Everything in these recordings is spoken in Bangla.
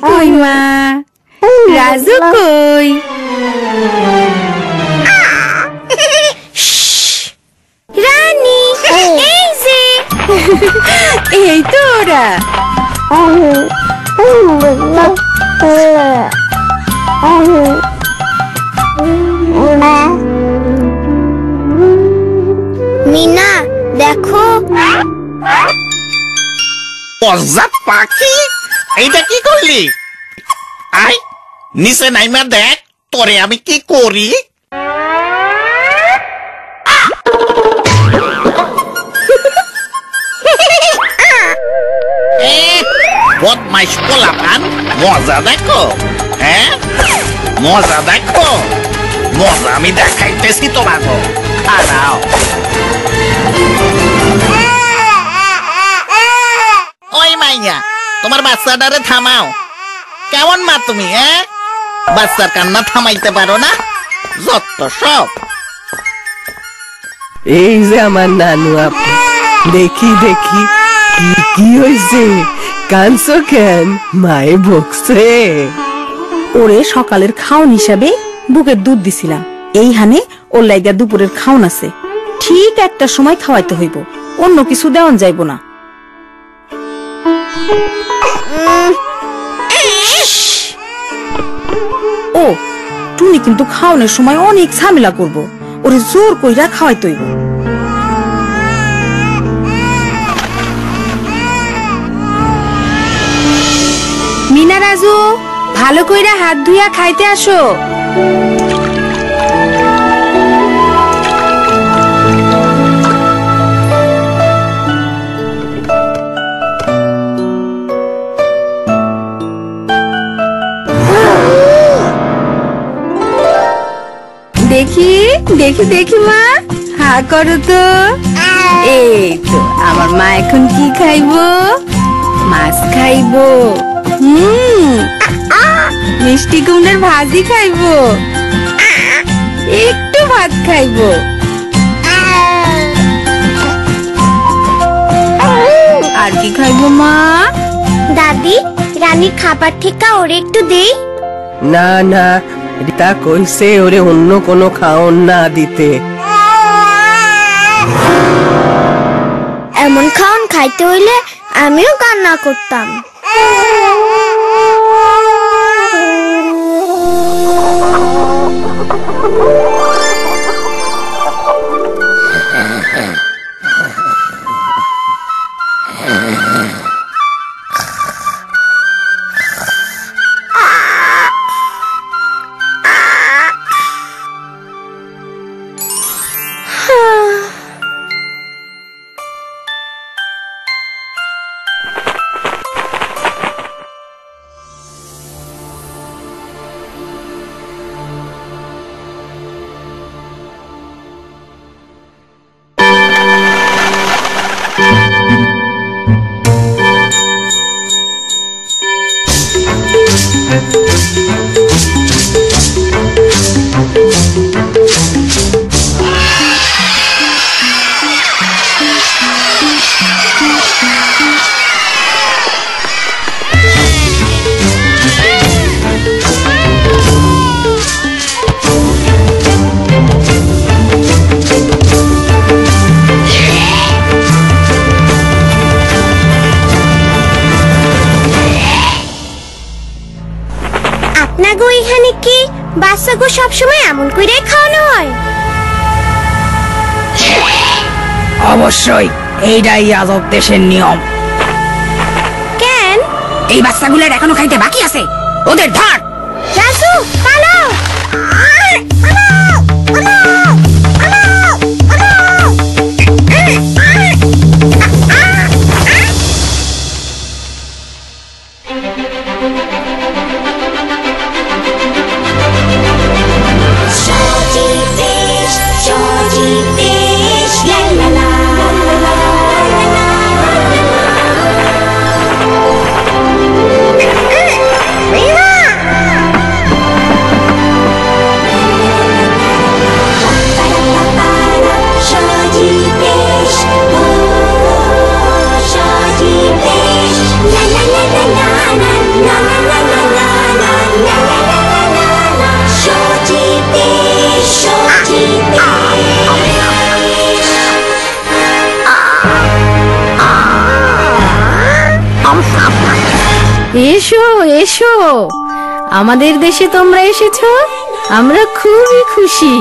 কই মা রাজু কই রানী এই যে এই তো ওরা মিনা দেখো অজাত পাখি এইটা কি করলি আয় নিচে নাইমা দেখ তোরে আমি কি করি বদমাইশ পোলাপান মজা দেখো হ্যাঁ মজা দেখো মজা আমি দেখাইতেছি তোমাকে খারাও ওই মাইয়া তোমার বাচ্চাটারে থামাও কেমন মা তুমি হ্যাঁ বাচ্চার কান্না থামাইতে পারো না যত সব এই যে আমার নানু আপু দেখি দেখি কি হয়েছে কানছো কেন মায়ে বকছে ওরে সকালের খাওন হিসাবে বুকের দুধ দিছিলাম এই হানে ওর লাইগা দুপুরের খাওন আছে ঠিক একটা সময় খাওয়াইতে হইব অন্য কিছু দেওয়ান যাইব না ও টুনি কিন্তু খাওয়ানোর সময় অনেক ঝামেলা করব ওরে জোর কইরা খাওয়াইতে হইব মিনা রাজু ভালো কইরা হাত ধুইয়া খাইতে আসো দেখি দেখি দেখি মা হা করো তো এই তো আমার মা এখন কি খাইবো মাছ খাইবো মিষ্টি কুমড়ার ভাজি খাইবো একটু ভাত খাইবো আর কি খাইবো মা দাদি রানীর খাবার থেকে ওরে একটু দেই না না রিতা কইছে ওরে অন্য কোনো খাওন না দিতে এমন খাওন খাইতে হইলে আমিও কান্না করতাম আপনাগো এখানে কি বাচ্চাগো সবসময় এমন কইরাই খাওয়ানো হয় অবশ্যই এইটাই আজব দেশের নিয়ম কেন এই বাচ্চাগুলোর এখনো খাইতে বাকি আছে ওদের ধর রাজু পালাও এসো এসো, আমাদের দেশে তোমরা এসেছো, আমরা খুবই খুশি।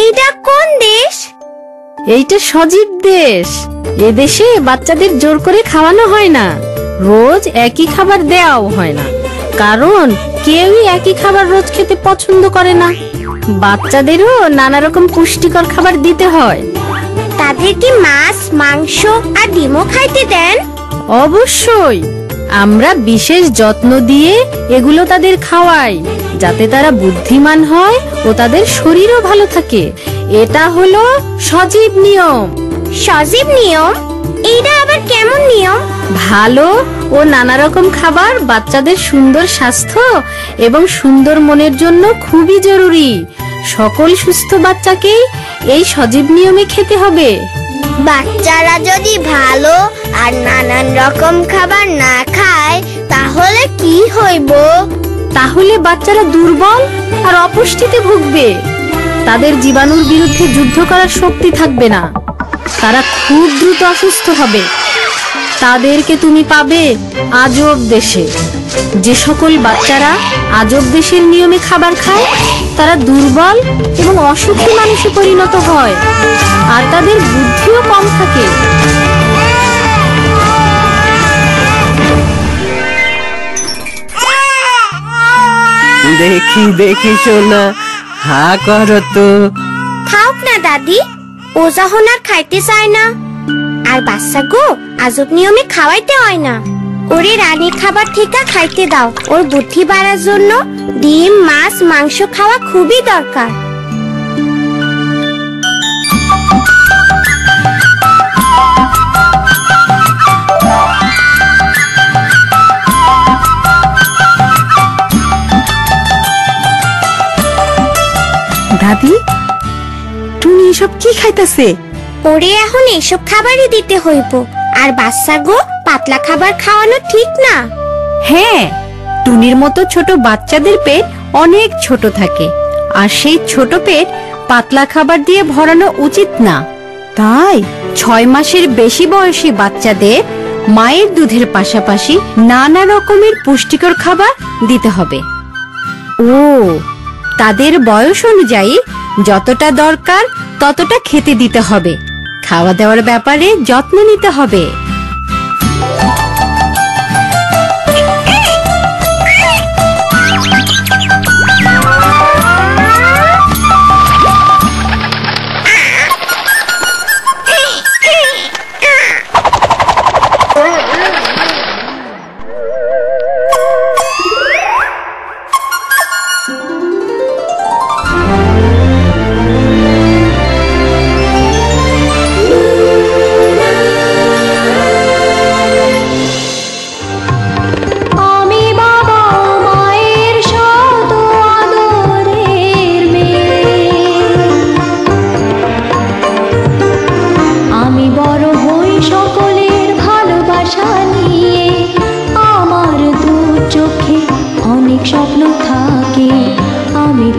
এইটা কোন দেশ? এইটা সজীব দেশ। এদেশে বাচ্চাদের জোর করে খাওয়ানো হয় না, রোজ একই খাবার দেওয়াও হয় না, কারণ কেউই একই খাবার রোজ খেতে পছন্দ করে না। বাচ্চাদেরও নানা রকম পুষ্টিকর খাবার দিতে হয়। তাদের কি মাছ, মাংস আর ডিমও খাইতে দেন? অবশ্যই, আমরা বিশেষ যত্ন দিয়ে এগুলো তাদের খাওয়াই, যাতে তারা বুদ্ধিমান হয় ও তাদের শরীরও ভালো থাকে। এটা হলো সজীব নিয়ম। সজীব নিয়ম? এইটা আবার কেমন নিয়ম? ভালো ও নানা রকম খাবার বাচ্চাদের সুন্দর স্বাস্থ্য এবং সুন্দর মনের জন্য খুবই জরুরি। সকল সুস্থ বাচ্চাকেই এই সজীব নিয়মে খেতে হবে। বাচ্চারা যদি ভালো আর নানান রকম খাবার না খায় তাহলে কি হইব? তাহলে বাচ্চারা দুর্বল আর অপুষ্টিতে ভুগবে। তাদের জীবাণুর বিরুদ্ধে যুদ্ধ করার শক্তি থাকবে না, তারা খুব দ্রুত অসুস্থ হবে। তাদেরকে তুমি পাবে আজব দেশে। যে সকল বাচ্চারা আজব দেশের নিয়মে খাবার খায় তারা দুর্বল এবং অসুখী মানুষে পরিণত হয়, আর তাদের বুদ্ধিও কম থাকে। দেখি দেখি সোনা, হা করো তো। খাওক না দাদি, ও যখন আর খাইতে চায় না। আর বাচ্চা গো, আজব নিয়মে খাওয়াইতে হয় না। ওরে রানীর খাবার থেকে খাইতে দাও। ওর বুদ্ধি বাড়ার জন্য ডিম, মাছ, মাংস খাওয়া খুবই দরকার। দাদি, টুনি এসব কি খাইতেছে? ওরে এখন এসব খাবারই দিতে হইব। আর বাচ্চা গো, পাতলা খাবার খাওয়ানো ঠিক না। হ্যাঁ, টুনির মতো ছোট বাচ্চাদের পেট অনেক ছোট থাকে, আর সেই ছোট পেট পাতলা খাবার দিয়ে ভরানো উচিত না। তাই 6 মাসের বেশি বয়সী বাচ্চাদের মায়ের দুধের পাশাপাশি নানা রকমের পুষ্টিকর খাবার দিতে হবে। ও, তাদের বয়স অনুযায়ী যতটা দরকার ততটা খেতে দিতে হবে। খাওয়া দাওয়ার ব্যাপারে যত্ন নিতে হবে।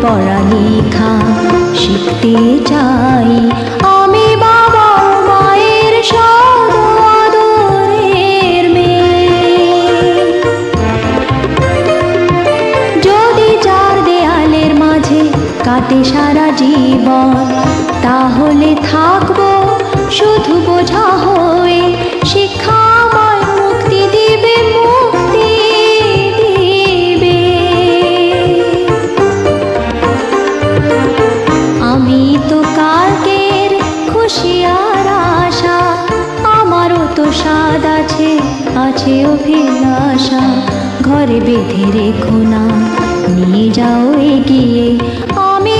পড়ালেখা শিখতে চাই। আমি বাবা মায়ের সদ আদরের মেয়ে। যদি চার দেয়ালের মাঝে কাটে সারা জীবন, তাহলে থাকবো শুধু বোঝা হয়ে। শিক্ষা আমায় মুক্তি দিবে, মুক্তি দিবে। আমি তো কালকের খুশি আর আশা, আমারও তো স্বাদ আছে, আছে অভিলাষা। ঘরে বেঁধে রেখো না, নিয়ে যাও এগিয়ে। আমি